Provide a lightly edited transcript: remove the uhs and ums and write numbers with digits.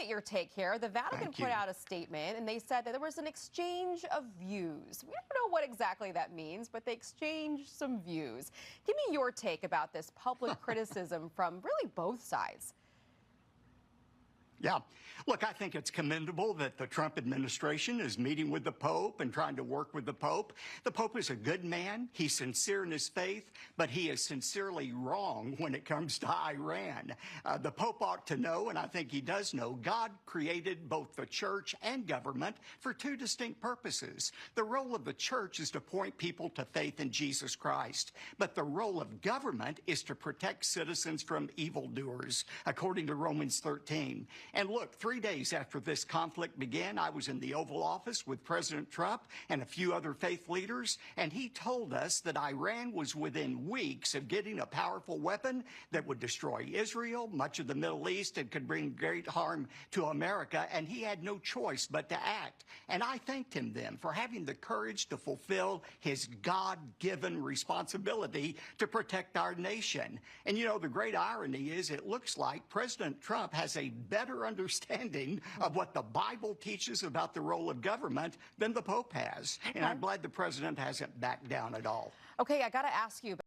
get your take here. The Vatican Thank you. put out a statement, and they said that there was an exchange of views. We don't know what exactly that means, but they exchanged some views. Give me your take about this public criticism from really both sides. Yeah. Look, I think it's commendable that the Trump administration is meeting with the Pope and trying to work with the Pope. The Pope is a good man. He's sincere in his faith, but he is sincerely wrong when it comes to Iran. The Pope ought to know, and I think he does know, God created both the church and government for two distinct purposes. The role of the church is to point people to faith in Jesus Christ, but the role of government is to protect citizens from evildoers, according to Romans 13. And look, 3 days after this conflict began, I was in the Oval Office with President Trump and a few other faith leaders, and he told us that Iran was within weeks of getting a powerful weapon that would destroy Israel, much of the Middle East, and could bring great harm to America, and he had no choice but to act. And I thanked him then for having the courage to fulfill his God-given responsibility to protect our nation. And you know, the great irony is it looks like President Trump has a better understanding of what the Bible teaches about the role of government than the Pope has. And I'm glad the president hasn't backed down at all. Okay, I got to ask you